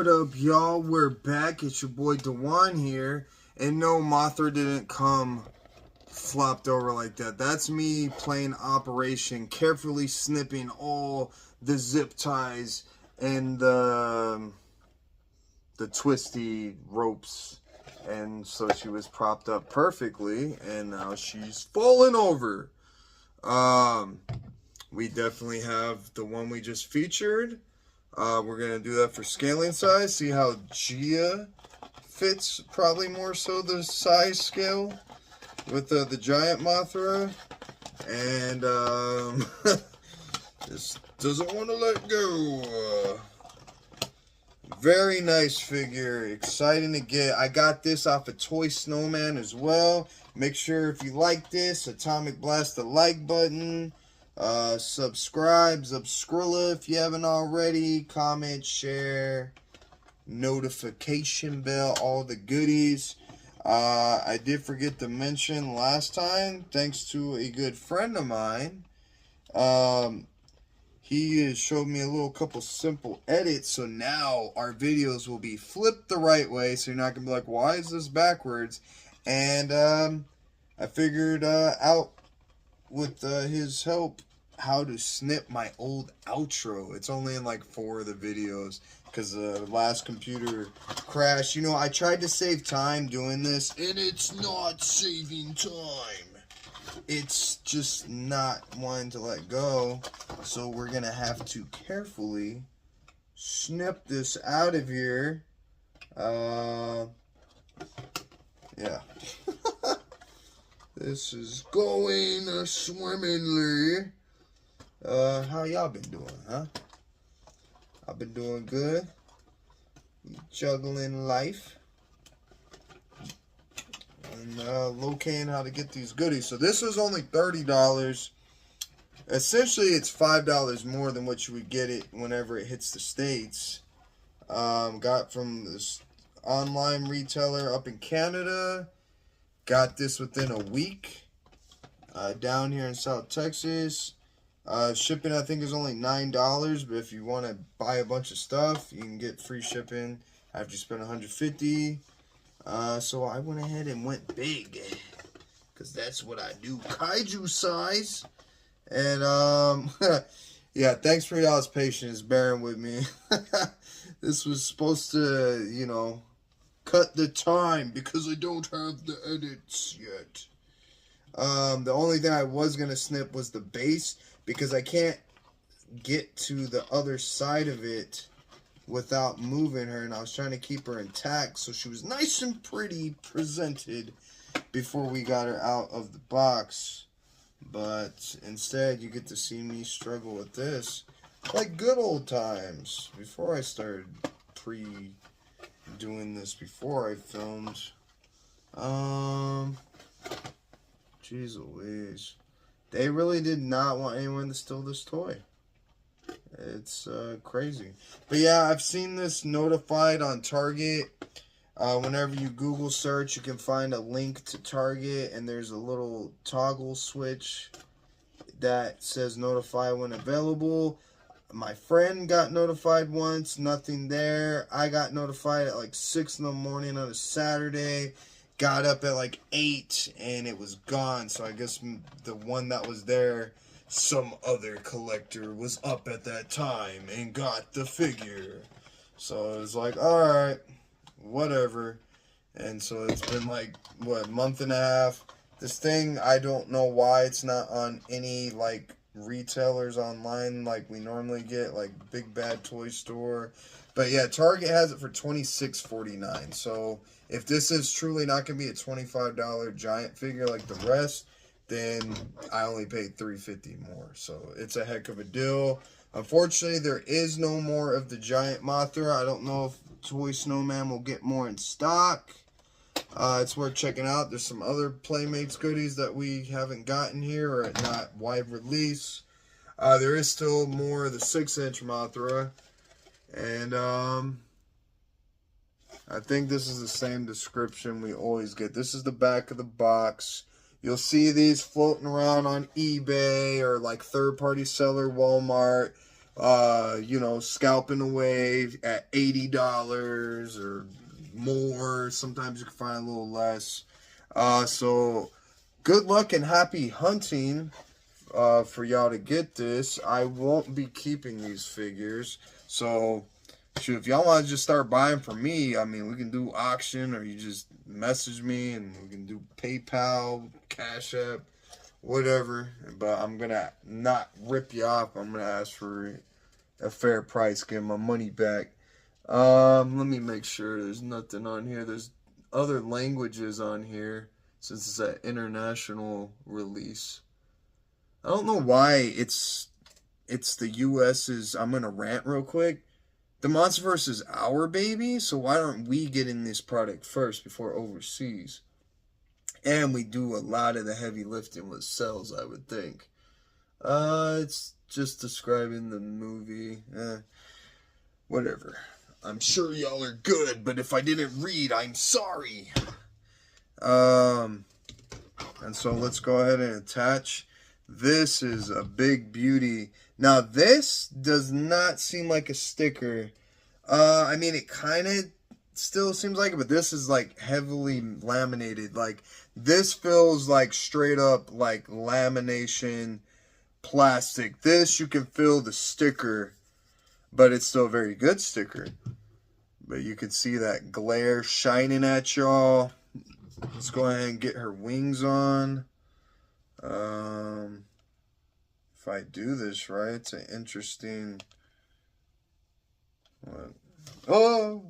What up, y'all? We're back. It's your boy Dewan here. And no, Mothra didn't come flopped over like that. That's me playing Operation, carefully snipping all the zip ties and the twisty ropes. And so she was propped up perfectly, and now she's falling over. We definitely have the one we just featured. We're going to do that for scaling size. See how Gia fits, probably more so the size scale with the giant Mothra. And this doesn't want to let go. Very nice figure. Exciting to get. I got this off of Toy Snowman as well. Make sure if you like this, Atomic Blast the like button. Subscribe, Subscrilla if you haven't already. Comment, share, notification bell, all the goodies. I did forget to mention last time, thanks to a good friend of mine, he showed me a little couple simple edits, so now our videos will be flipped the right way, so you're not going to be like, why is this backwards? And I figured out with his help how to snip my old outro. It's only in like 4 of the videos because the last computer crashed. You know, I tried to save time doing this, and it's not saving time. It's just not wanting to let go. So we're going to have to carefully snip this out of here. Yeah. This is going swimmingly. How y'all been doing, huh? I've been doing good. Juggling life. And locating how to get these goodies. So this was only $30. Essentially, it's $5 more than what you would get it whenever it hits the States. Got from this online retailer up in Canada. Got this within a week. Down here in South Texas. Shipping, I think, is only $9, but if you want to buy a bunch of stuff, you can get free shipping after you spend $150. So I went ahead and went big, because that's what I do, kaiju size. And yeah, thanks for y'all's patience bearing with me. This was supposed to, you know, cut the time because I don't have the edits yet. The only thing I was going to snip was the base, because I can't get to the other side of it without moving her, and I was trying to keep her intact so she was nice and pretty presented before we got her out of the box. But instead, you get to see me struggle with this like good old times before I started doing this before I filmed. Jeez Louise. They really did not want anyone to steal this toy. It's crazy. But yeah, I've seen this notified on Target. Whenever you Google search, you can find a link to Target, and there's a little toggle switch that says notify when available. My friend got notified once, nothing there. I got notified at like 6 in the morning on a Saturday. Got up at like 8 and it was gone. So I guess the one that was there, some other collector was up at that time and got the figure. So it was like, alright, whatever. And so it's been like, what, a month and a half. This thing, I don't know why it's not on any like retailers online like we normally get, like Big Bad Toy Store. But yeah, Target has it for $26.49. So if this is truly not going to be a $25 giant figure like the rest, then I only paid $3.50 more. So it's a heck of a deal. Unfortunately, there is no more of the giant Mothra. I don't know if Toy Snowman will get more in stock. It's worth checking out. There's some other Playmates goodies that we haven't gotten here or not wide release. There is still more of the 6-inch Mothra. And I think this is the same description we always get. This is the back of the box. You'll see these floating around on eBay or like third-party seller Walmart. you know, scalping away at $80 or more. Sometimes you can find a little less. So good luck and happy hunting for y'all to get this. I won't be keeping these figures. So, shoot, if y'all want to just start buying from me, I mean, we can do auction, or you just message me and we can do PayPal, Cash App, whatever. But I'm going to not rip you off. I'm going to ask for a fair price, get my money back. Let me make sure there's nothing on here. There's other languages on here since it's an international release. I don't know why it's the US's. I'm gonna rant real quick. The Monsterverse is our baby, so why aren't we getting this product first before overseas? And we do a lot of the heavy lifting with sales, I would think. It's just describing the movie. Whatever. I'm sure y'all are good, but if I didn't read, I'm sorry. And so let's go ahead and attach. This is a big beauty. Now, this does not seem like a sticker. I mean, it kind of still seems like it, but this is like heavily laminated. Like, this feels like straight up like lamination plastic. This, you can feel the sticker, but it's still a very good sticker. But you can see that glare shining at y'all. Let's go ahead and get her wings on. If I do this right, it's an interesting. What? Oh,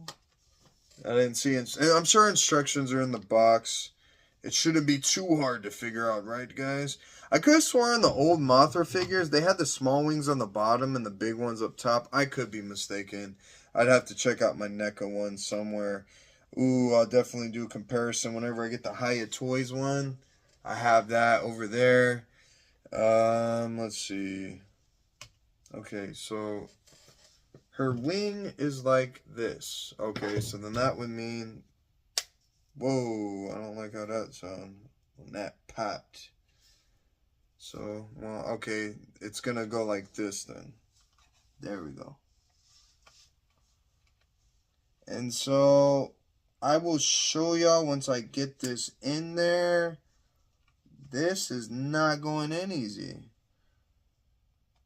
I didn't see. I'm sure instructions are in the box. It shouldn't be too hard to figure out, right, guys? I could have sworn the old Mothra figures, they had the small wings on the bottom and the big ones up top. I could be mistaken. I'd have to check out my NECA one somewhere. Ooh, I'll definitely do a comparison whenever I get the Hiya Toys one. I have that over there. Let's see. Okay, so her wing is like this. Okay, so then that would mean, whoa, I don't like how that sounds when that popped. So, well, okay, it's gonna go like this then. There we go. And so I will show y'all once I get this in there. This is not going in easy.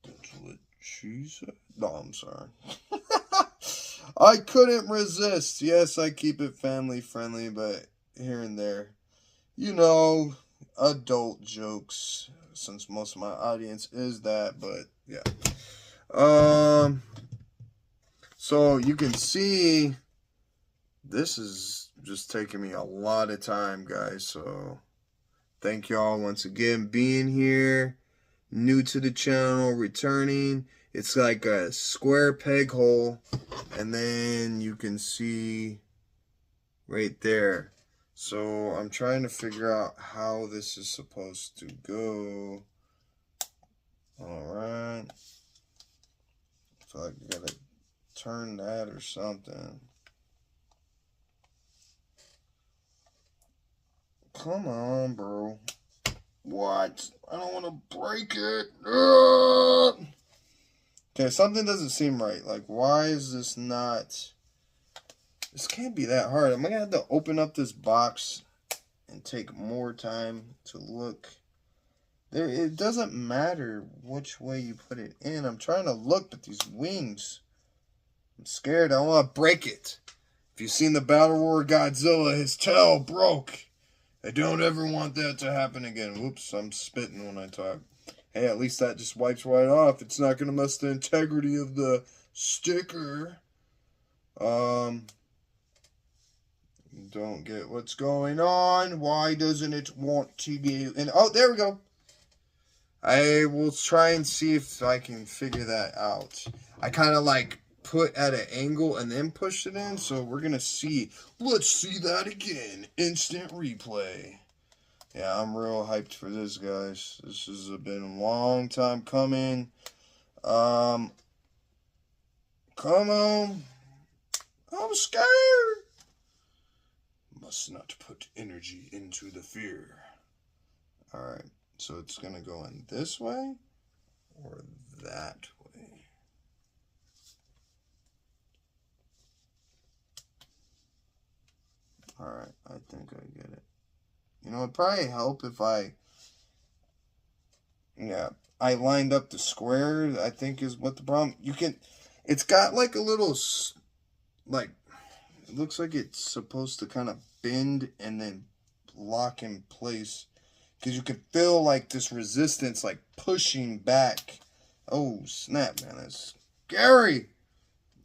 That's what she said. No, I'm sorry. I couldn't resist. Yes, I keep it family friendly, but here and there, you know, adult jokes, since most of my audience is that, but yeah. So you can see this is just taking me a lot of time, guys, so thank y'all once again being here, new to the channel, returning. It's like a square peg hole, and then you can see right there. So I'm trying to figure out how this is supposed to go. Alright. I feel like I gotta turn that or something. Come on, bro. What? I don't want to break it. Ugh! Okay, something doesn't seem right. Like, why is this not... This can't be that hard. I'm going to have to open up this box and take more time to look. It doesn't matter which way you put it in. I'm trying to look, but these wings... I'm scared. I don't want to break it. If you've seen the Battle Roar Godzilla, his tail broke. I don't ever want that to happen again. Whoops, I'm spitting when I talk. Hey, at least that just wipes right off. It's not going to mess the integrity of the sticker. Don't get what's going on. Why doesn't it want to be... And oh, there we go. I will try and see if I can figure that out. I kind of like put at an angle and then pushed it in. So we're going to see. Let's see that again. Instant replay. Yeah, I'm real hyped for this, guys. This has been a long time coming. Come on. I'm scared. Must not put energy into the fear. Alright, so it's going to go in this way or that way. Alright, I think I get it. You know, it'd probably help if I lined up the square, I think is what the problem. It's got like a little, like, it looks like it's supposed to kind of bend and then lock in place. Because you can feel like this resistance like pushing back. Oh, snap, man. That's scary.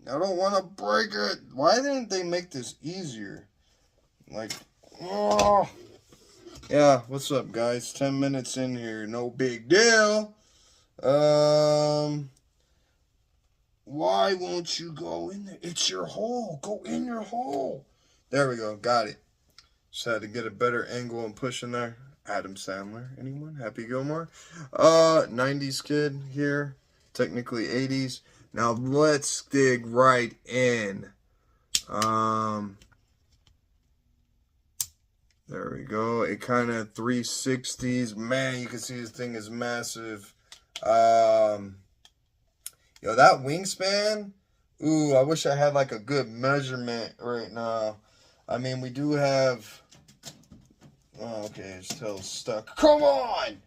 I don't want to break it. Why didn't they make this easier? Like, oh. Yeah, what's up, guys? 10 minutes in here. No big deal. Why won't you go in there? It's your hole. Go in your hole. There we go. Got it. Just had to get a better angle and push in there. Adam Sandler. Anyone? Happy Gilmore? 90s kid here. Technically 80s. Now let's dig right in. There we go. It kind of 360s. Man, you can see this thing is massive. Yo, that wingspan. Ooh, I wish I had like a good measurement right now. I mean, we do have. Oh, okay, his tail's stuck. Come on!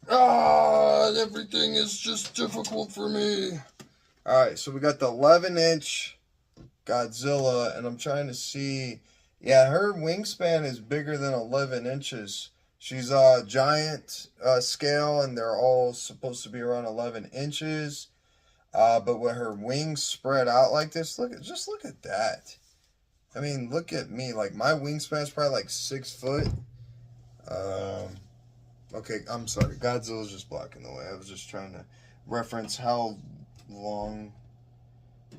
Ah, everything is just difficult for me. Alright, so we got the 11-inch Godzilla, and I'm trying to see. Yeah, her wingspan is bigger than 11 inches. She's a giant scale, and they're all supposed to be around 11 inches. But with her wings spread out like this, just look at that. I mean, look at me. Like, my wingspan is probably like 6 foot. Okay, I'm sorry. Godzilla's just blocking the way. I was just trying to reference how long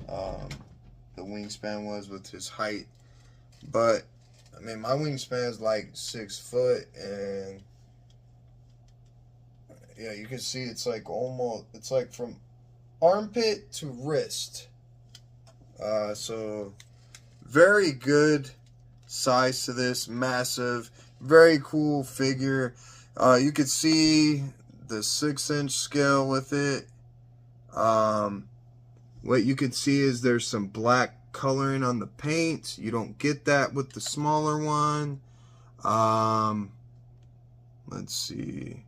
the wingspan was with his height. But, I mean, my wingspan is like 6 foot, and yeah, you can see it's like it's like from armpit to wrist. So very good size to this, massive, very cool figure. You could see the 6-inch scale with it. What you can see is there's some black coloring on the paint. You don't get that with the smaller one. Let's see.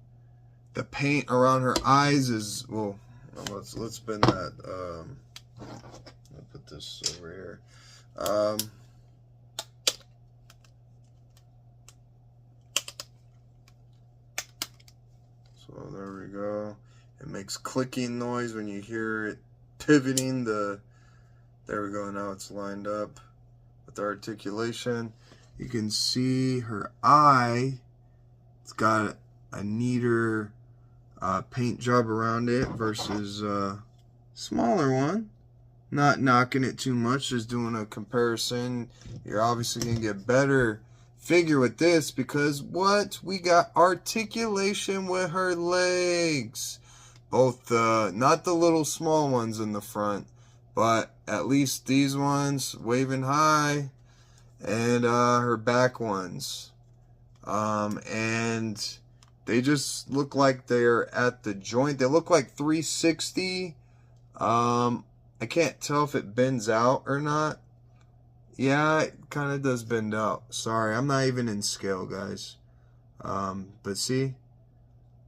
The paint around her eyes is, well, let's spin that. I'll put this over here. So there we go. It makes clicking noise when you hear it pivoting. There we go. Now it's lined up with the articulation. You can see her eye. It's got a neater paint job around it versus smaller one. Not knocking it too much, just doing a comparison. You're obviously going to get better figure with this because what? We got articulation with her legs. Both not the little small ones in the front, but at least these ones waving high, and her back ones. And they just look like they're at the joint. They look like 360. I can't tell if it bends out or not. Yeah, it kind of does bend out. Sorry, I'm not even in scale, guys. But see?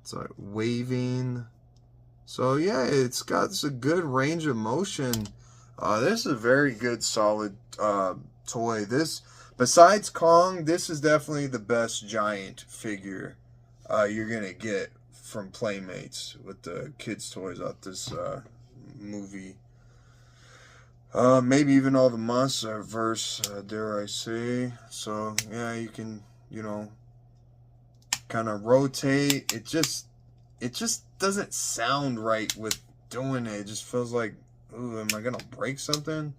It's like waving. So, yeah, it's got a good range of motion. This is a very good, solid toy. This, besides Kong, this is definitely the best giant figure you're going to get from Playmates with the kids' toys out this movie. Maybe even all the monster verse, dare I say. So, yeah, you can, kind of rotate. It just doesn't sound right with doing it. It just feels like, ooh, am I going to break something?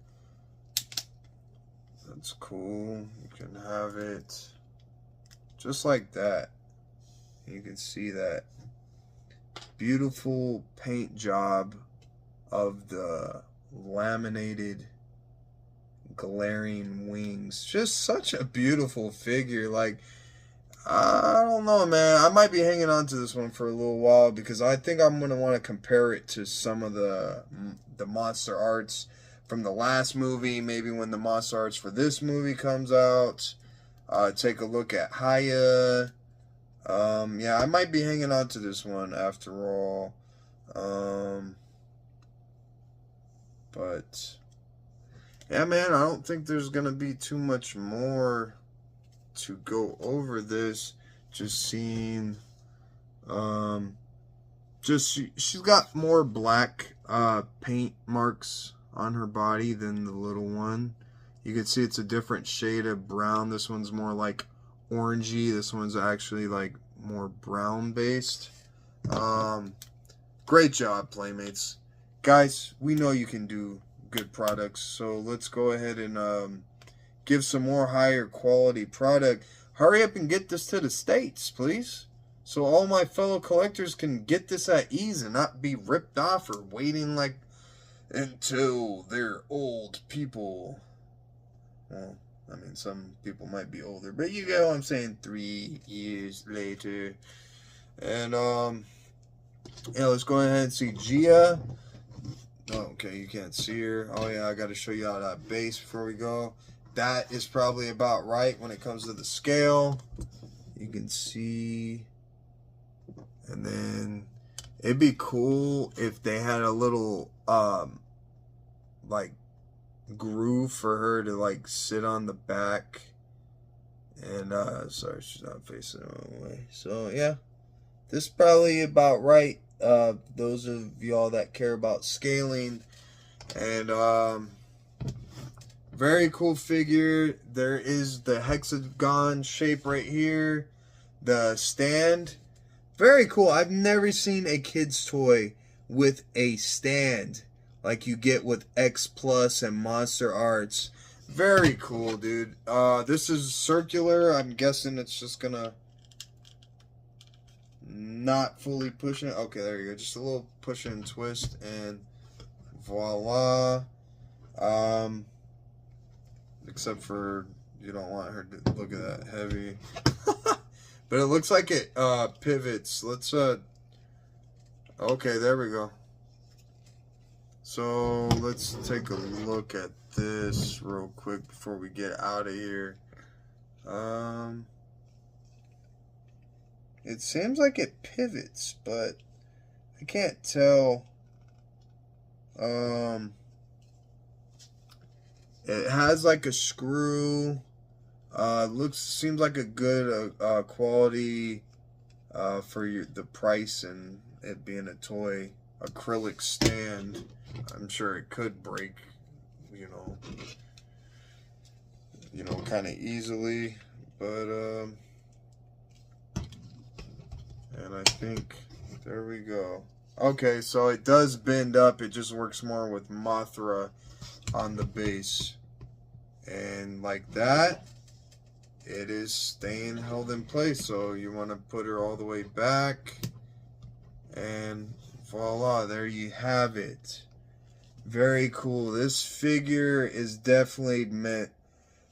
That's cool. You can have it just like that. You can see that beautiful paint job of the laminated glaring wings. Just such a beautiful figure. Like, I don't know, man. I might be hanging on to this one for a little while because I think I'm going to want to compare it to some of the monster arts from the last movie, maybe when the monster arts for this movie comes out. Take a look at Haya. Yeah, I might be hanging on to this one after all. But yeah, man, I don't think there's gonna be too much more to go over this. Just seeing, she's got more black paint marks on her body than the little one. You can see it's a different shade of brown. This one's more like orangey. This one's actually like more brown based. Great job, Playmates. Guys, we know you can do good products, so let's go ahead and give some more higher quality product. Hurry up and get this to the States, please, so all my fellow collectors can get this at ease and not be ripped off or waiting like until they're old people. Well, I mean, some people might be older, but you get what I'm saying, 3 years later. And yeah, let's go ahead and see Gia. Oh, okay, you can't see her. Oh yeah, I got to show you all that base before we go. That is probably about right when it comes to the scale. You can see. And then it'd be cool if they had a little like groove for her to like sit on the back. And sorry, she's not facing the wrong way. So yeah, this is probably about right. Those of y'all that care about scaling. And very cool figure. There is the hexagon shape right here. The stand. Very cool. I've never seen a kid's toy with a stand like you get with X Plus and Monster Arts. Very cool, dude. This is circular. I'm guessing it's just gonna not fully push it. Okay, there you go. Just a little push and twist, and voila. Except for you don't want her to look at that heavy. But it looks like it pivots. Let's okay, there we go. So let's take a look at this real quick before we get out of here. It seems like it pivots, but I can't tell. It has like a screw. Seems like a good quality for the price and it being a toy. Acrylic stand. I'm sure it could break, you know, kind of easily, but and I think there we go. Okay, so it does bend up. It just works more with Mothra on the base, and like that, it is staying held in place. So you want to put her all the way back, and voila, there you have it. Very cool. This figure is definitely meant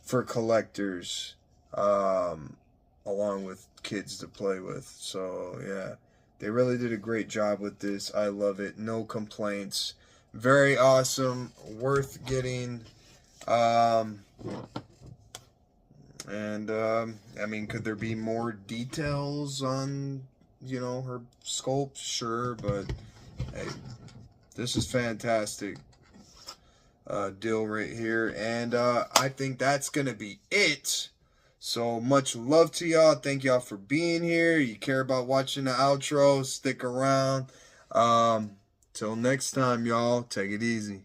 for collectors, along with kids to play with. So yeah, they really did a great job with this. I love it. No complaints. Very awesome. Worth getting. I mean, could there be more details on, you know, her sculpt? Sure, but hey, this is fantastic deal right here. And I think that's gonna be it. So much love to y'all. Thank y'all for being here. You care about watching the outro, stick around. Till next time, y'all, take it easy.